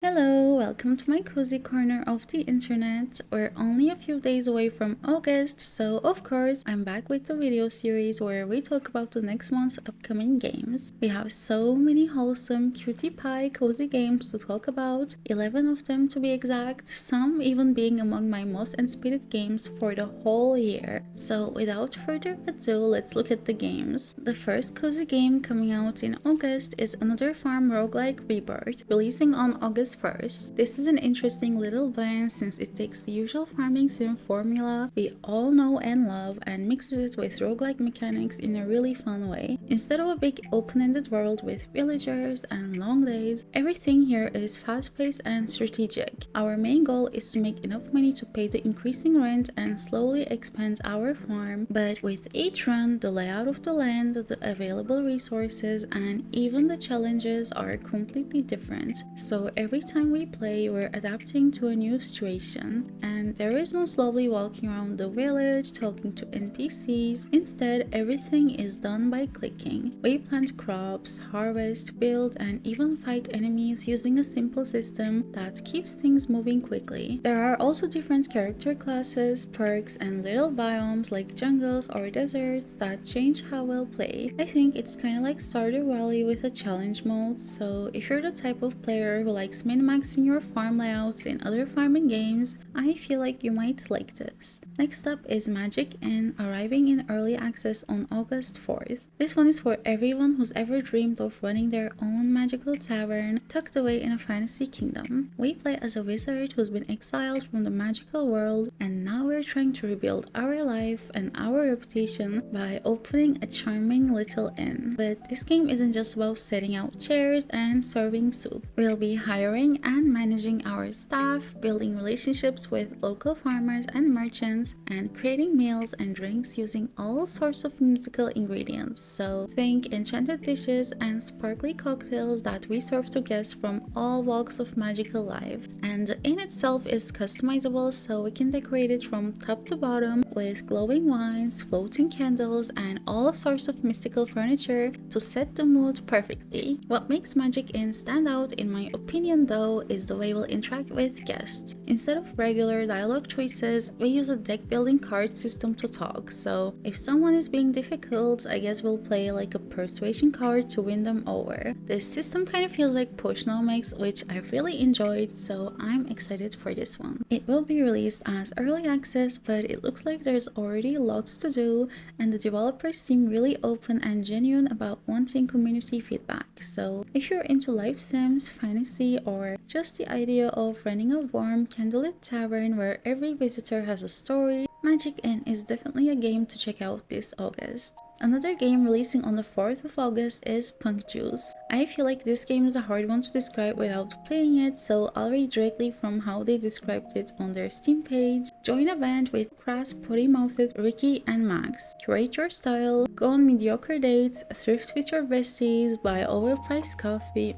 Hello, welcome to my cozy corner of the internet. We're only a few days away from August, so of course I'm back with the video series where we talk about the next month's upcoming games. We have so many wholesome, cutie pie, cozy games to talk about, 11 of them to be exact, some even being among my most anticipated games for the whole year. So without further ado, let's look at the games. The first cozy game coming out in August is another farm roguelike Rebirth, releasing on August 1st. This is an interesting little blend since it takes the usual farming sim formula we all know and love and mixes it with roguelike mechanics in a really fun way. Instead of a big open-ended world with villagers and long days, everything here is fast-paced and strategic. Our main goal is to make enough money to pay the increasing rent and slowly expand our farm, but with each run, the layout of the land, the available resources, and even the challenges are completely different. So every time we play, we're adapting to a new situation, and there is no slowly walking around the village talking to NPCs. Instead, everything is done by clicking. We plant crops, harvest, build, and even fight enemies using a simple system that keeps things moving quickly. There are also different character classes, perks, and little biomes like jungles or deserts that change how we'll play. I think it's kinda like Stardew Valley with a challenge mode, so if you're the type of player who likes min-maxing your farm layouts in other farming games, I feel like you might like this. Next up is Magic Inn, arriving in early access on August 4th. This one is for everyone who's ever dreamed of running their own magical tavern tucked away in a fantasy kingdom. We play as a wizard who's been exiled from the magical world, and now we're trying to rebuild our life and our reputation by opening a charming little inn. But this game isn't just about setting out chairs and serving soup. We'll be hiring and managing our staff, building relationships with local farmers and merchants, and creating meals and drinks using all sorts of musical ingredients. So think enchanted dishes and sparkly cocktails that we serve to guests from all walks of magical life. And the inn itself is customizable, so we can decorate it from top to bottom with glowing wines, floating candles, and all sorts of mystical furniture to set the mood perfectly. What makes Magic Inn stand out in my opinion though is the way we'll interact with guests. Instead of regular dialogue choices, we use a deck building card system to talk, so if someone is being difficult, I guess we'll play like a persuasion card to win them over. This system kind of feels like pushnomics, which I've really enjoyed, so I'm excited for this one. It will be released as early access, but it looks like there's already lots to do, and the developers seem really open and genuine about wanting community feedback. So if you're into life sims, fantasy, or just the idea of running a warm, candlelit tavern where every visitor has a story, Magic Inn is definitely a game to check out this August. Another game releasing on the 4th of August is Punk Juice. I feel like this game is a hard one to describe without playing it, so I'll read directly from how they described it on their Steam page. Join a band with crass, potty-mouthed Ricky and Max. Curate your style, go on mediocre dates, thrift with your besties, buy overpriced coffee,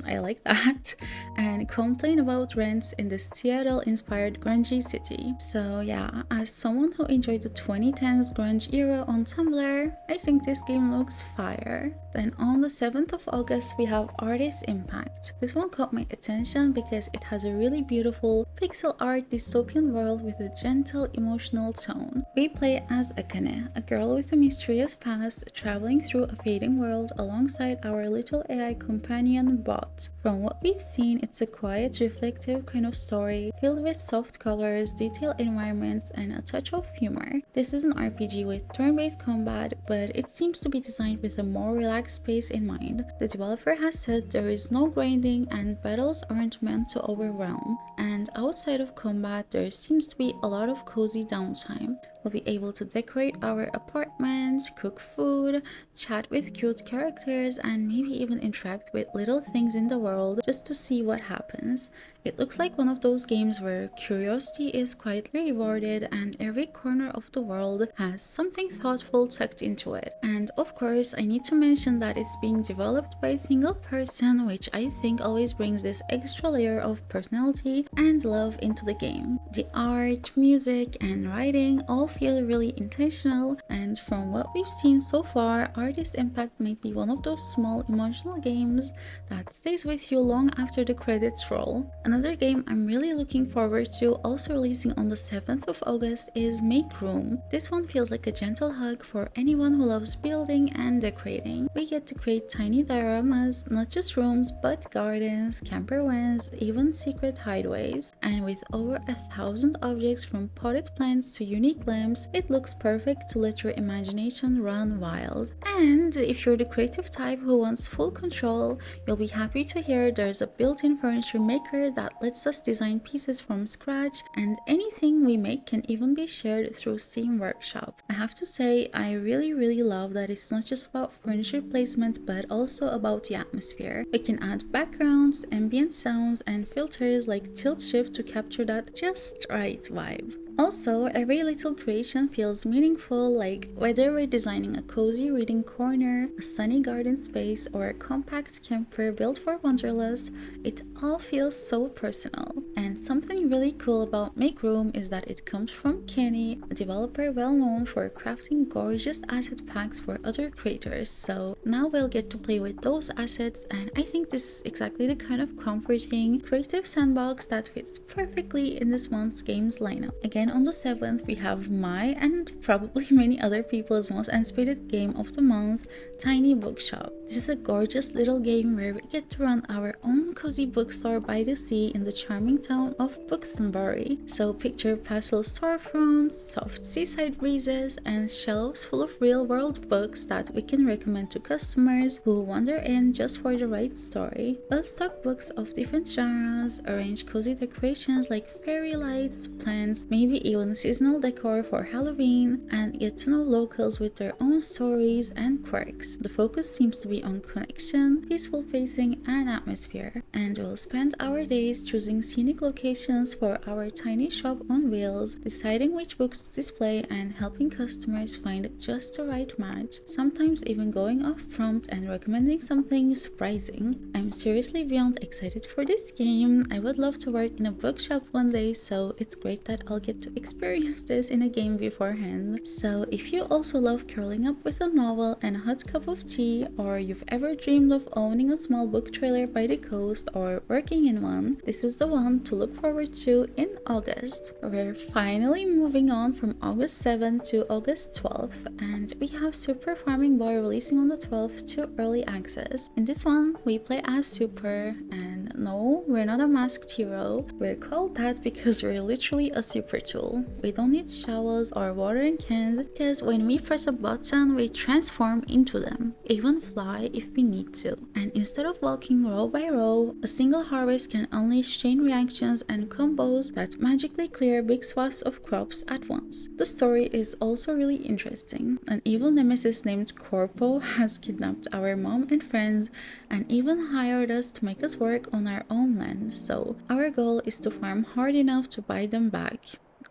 I like that, and complain about rents in the Seattle-inspired grungy city. So yeah, as someone who enjoyed the 2010s grunge era on Tumblr, I think this game looks fire. Then on the 7th of August we have Artis Impact. This one caught my attention because it has a really beautiful pixel art dystopian world with a gentle emotional tone. We play as Akane, a girl with a mysterious past traveling through a fading world alongside our little AI companion Bot. From what we've seen, it's a quiet, reflective kind of story filled with soft colors, detailed environments, and a touch of humor. This is an RPG with turn-based combat, but it seems to be designed with a more relaxed pace in mind. The developer has said there is no grinding and battles aren't meant to overwhelm, and outside of combat there seems to be a lot of cozy downtime. We'll be able to decorate our apartments, cook food, chat with cute characters, and maybe even interact with little things in the world just to see what happens. It looks like one of those games where curiosity is quietly rewarded and every corner of the world has something thoughtful tucked into it. And of course, I need to mention that it's being developed by a single person, which I think always brings this extra layer of personality and love into the game. The art, music, and writing all feel really intentional, and from what we've seen so far, Artis Impact might be one of those small emotional games that stays with you long after the credits roll. Another game I'm really looking forward to, also releasing on the 7th of August, is MakeRoom. This one feels like a gentle hug for anyone who loves building and decorating. We get to create tiny dioramas, not just rooms, but gardens, camper vans, even secret hideaways. And with over 1,000 objects from potted plants to unique lamps, it looks perfect to let your imagination run wild. And if you're the creative type who wants full control, you'll be happy to hear there's a built-in furniture maker that lets us design pieces from scratch, and anything we make can even be shared through Steam Workshop. I have to say, I really love that it's not just about furniture placement but also about the atmosphere. We can add backgrounds, ambient sounds, and filters like tilt shift to capture that just right vibe. Also, every little creation feels meaningful, like whether we're designing a cozy reading corner, a sunny garden space, or a compact camper built for wanderlust, it all feels so personal. And something really cool about MakeRoom is that it comes from Kenny, a developer well known for crafting gorgeous asset packs for other creators. So now we'll get to play with those assets, and I think this is exactly the kind of comforting, creative sandbox that fits perfectly in this month's games lineup. Again, on the 7th, we have my and probably many other people's most anticipated game of the month, Tiny Bookshop. This is a gorgeous little game where we get to run our own cozy bookstore by the sea in the charming town of Buxtonbury. So picture pastel storefronts, soft seaside breezes, and shelves full of real-world books that we can recommend to customers who wander in just for the right story. We'll stock books of different genres, arrange cozy decorations like fairy lights, plants, maybe even seasonal decor for Halloween, and get to know locals with their own stories and quirks. The focus seems to be on connection, peaceful pacing, and atmosphere, and we'll spend our days choosing scenic locations for our tiny shop on wheels, deciding which books to display, and helping customers find just the right match, sometimes even going off prompt and recommending something surprising. I'm seriously beyond excited for this game. I would love to work in a bookshop one day, so it's great that I'll get to experience this in a game beforehand. So if you also love curling up with a novel and a hot cup of tea, or you've ever dreamed of owning a small book trailer by the coast or working in one, this is the one to look forward to in August. We're finally moving on from August 7th to August 12th, and we have Super Farming Boy releasing on the 12th to early access. In this one, we play as Super, and no, we're not a masked hero. We're called that because we're literally a super tool. We don't need shovels or watering cans, because when we press a button, we transform into them, even fly if we need to. And instead of walking row by row, a single harvest can unleash chain reactions and combos that magically clear big swaths of crops at once. The story is also really interesting. An evil nemesis named Corpo has kidnapped our mom and friends and even hired us to make us work on our own land, so our goal is to farm hard enough to buy them back.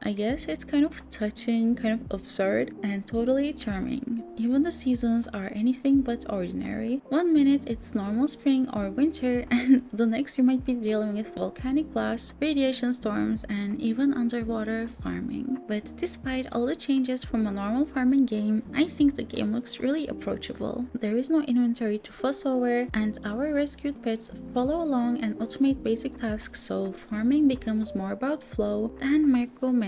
I guess it's kind of touching, kind of absurd, and totally charming. Even the seasons are anything but ordinary. One minute it's normal spring or winter, and the next you might be dealing with volcanic blasts, radiation storms, and even underwater farming. But despite all the changes from a normal farming game, I think the game looks really approachable. There is no inventory to fuss over, and our rescued pets follow along and automate basic tasks, so farming becomes more about flow than micromanagement.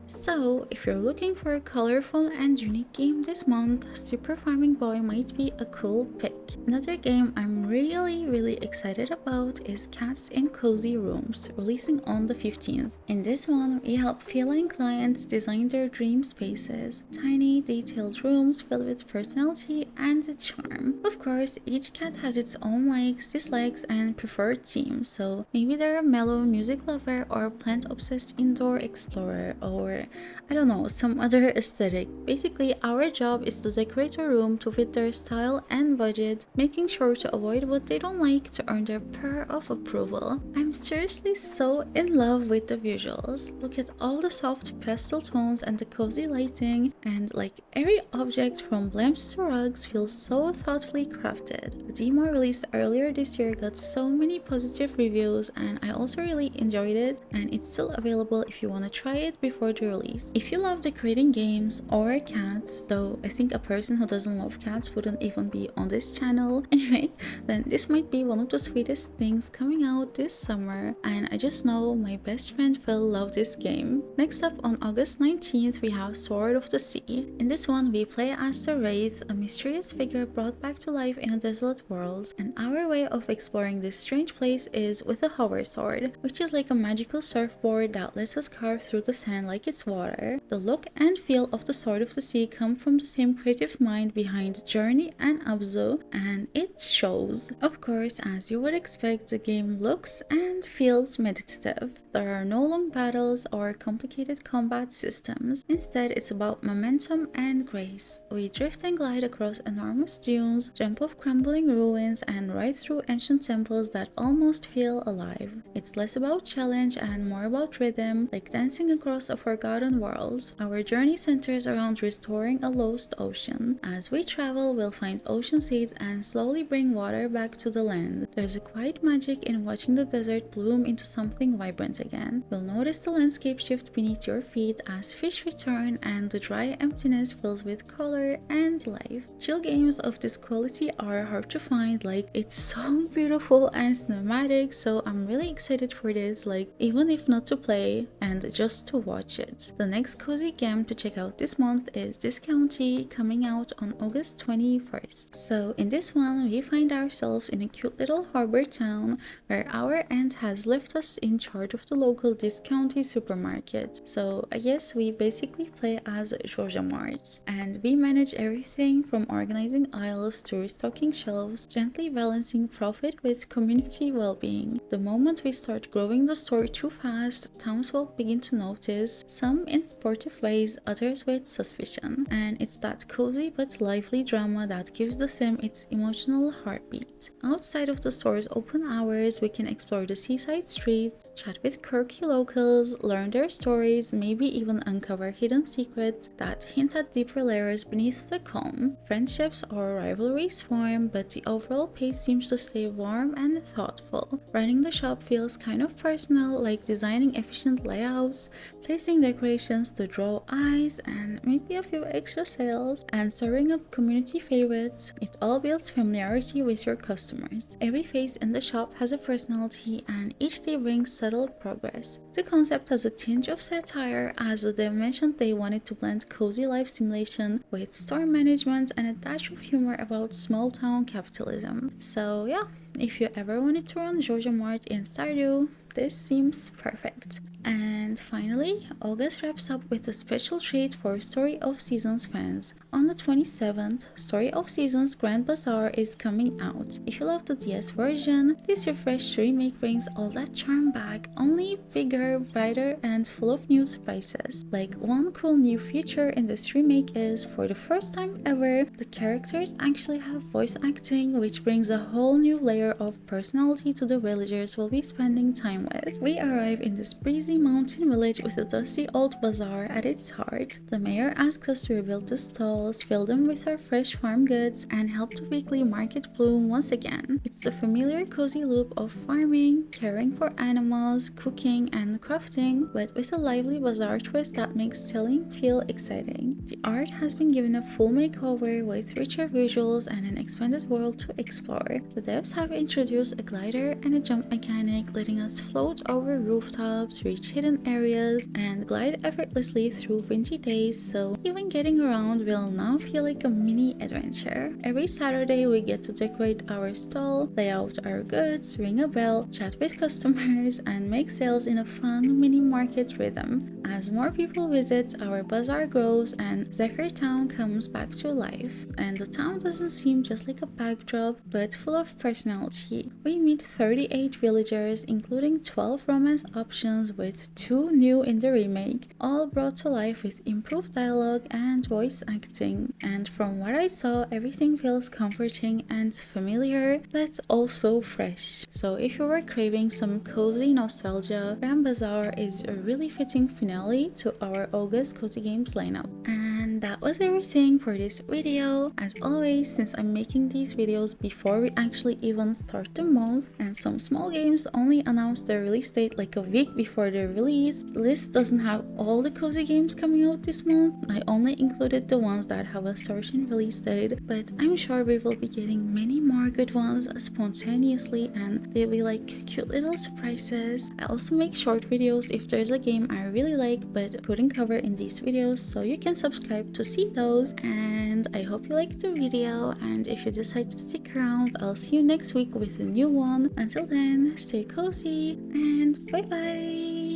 So, if you're looking for a colorful and unique game this month, Super Farming Boy might be a cool pick. Another game I'm really excited about is Cats in Cozy Rooms, releasing on the 15th. In this one, we help feline clients design their dream spaces, tiny, detailed rooms filled with personality and charm. Of course, each cat has its own likes, dislikes, and preferred themes, so maybe they're a mellow music lover or plant-obsessed indoor explorer, or I don't know, some other aesthetic. Basically, our job is to decorate a room to fit their style and budget, making sure to avoid what they don't like to earn their purr of approval. I'm seriously so in love with the visuals. Look at all the soft pastel tones and the cozy lighting, and like every object from lamps to rugs feels so thoughtfully crafted. The demo released earlier this year got so many positive reviews, and I also really enjoyed it, and it's still available if you want to try buy it before the release. If you love decorating games or cats, though I think a person who doesn't love cats wouldn't even be on this channel anyway, then this might be one of the sweetest things coming out this summer, and I just know my best friend will love this game. Next up, on August 19th, we have Sword of the Sea. In this one, we play as the Wraith, a mysterious figure brought back to life in a desolate world, and our way of exploring this strange place is with a hover sword, which is like a magical surfboard that lets us carve through the sand like it's water. The look and feel of the Sword of the Sea come from the same creative mind behind Journey and Abzu, and it shows. Of course, as you would expect, the game looks and feels meditative. There are no long battles or complicated combat systems. Instead, it's about momentum and grace. We drift and glide across enormous dunes, jump off crumbling ruins, and ride through ancient temples that almost feel alive. It's less about challenge and more about rhythm, like dancing across a forgotten world. Our journey centers around restoring a lost ocean. As we travel, we'll find ocean seeds and slowly bring water back to the land. There's a quiet magic in watching the desert bloom into something vibrant again. You'll notice the landscape shift beneath your feet as fish return and the dry emptiness fills with color and life. Chill games of this quality are hard to find, like it's so beautiful and cinematic, so I'm really excited for this, like even if not to play and just to watch it. The next cozy game to check out this month is This County, coming out on August 21st. So in this one, we find ourselves in a cute little harbor town where our aunt has left us in charge of the local This County supermarket. So I guess we basically play as Georgia Mart, and we manage everything from organizing aisles to restocking shelves, gently balancing profit with community well-being. The moment we start growing the store too fast, townsfolk begin to notice, some in sportive ways, others with suspicion. And it's that cozy but lively drama that gives the sim its emotional heartbeat. Outside of the store's open hours, we can explore the seaside streets, chat with quirky locals, learn their stories, maybe even uncover hidden secrets that hint at deeper layers beneath the calm. Friendships or rivalries form, but the overall pace seems to stay warm and thoughtful. Running the shop feels kind of personal, like designing efficient layouts, placing decorations to draw eyes, and maybe a few extra sales, and serving up community favorites. It all builds familiarity with your customers. Every face in the shop has a personality, and each day brings subtle progress. The concept has a tinge of satire, as they mentioned they wanted to blend cozy life simulation with store management and a dash of humor about small town capitalism. So yeah, if you ever wanted to run Georgia Mart in Stardew, this seems perfect. And finally, August wraps up with a special treat for Story of Seasons fans. On the 27th, Story of Seasons Grand Bazaar is coming out. If you love the DS version, this refreshed remake brings all that charm back, only bigger, brighter, and full of new surprises. Like, one cool new feature in this remake is, for the first time ever, the characters actually have voice acting, which brings a whole new layer of personality to the villagers we'll be spending time with. We arrive in this breezy mountain village with a dusty old bazaar at its heart. The mayor asks us to rebuild the stalls, fill them with our fresh farm goods, and help the weekly market bloom once again. It's a familiar cozy loop of farming, caring for animals, cooking, and crafting, but with a lively bazaar twist that makes selling feel exciting. The art has been given a full makeover with richer visuals and an expanded world to explore. The devs have introduced a glider and a jump mechanic, letting us float over rooftops, reach hidden areas, and glide effortlessly through windy days, so even getting around will now feel like a mini adventure. Every Saturday we get to decorate our stall, lay out our goods, ring a bell, chat with customers, and make sales in a fun mini market rhythm. As more people visit, our bazaar grows and Zephyr Town comes back to life. And the town doesn't seem just like a backdrop, but full of personality. We meet 38 villagers, including 12 romance options with 2 new in the remake, all brought to life with improved dialogue and voice acting. And from what I saw, everything feels comforting and familiar, but also fresh. So if you were craving some cozy nostalgia, Grand Bazaar is a really fitting finale to our August Cozy Games lineup. And that was everything for this video. As always, since I'm making these videos before we actually even start the month, and some small games only announce their release date like a week before their release, the list doesn't have all the cozy games coming out this month. I only included the ones that have a certain release date, but I'm sure we will be getting many more good ones spontaneously, and they'll be like cute little surprises. I also make short videos if there's a game I really like but couldn't cover in these videos, so you can subscribe to see those. And I hope you liked the video, and if you decide to stick around, I'll see you next week with a new one. Until then, stay cozy and bye bye.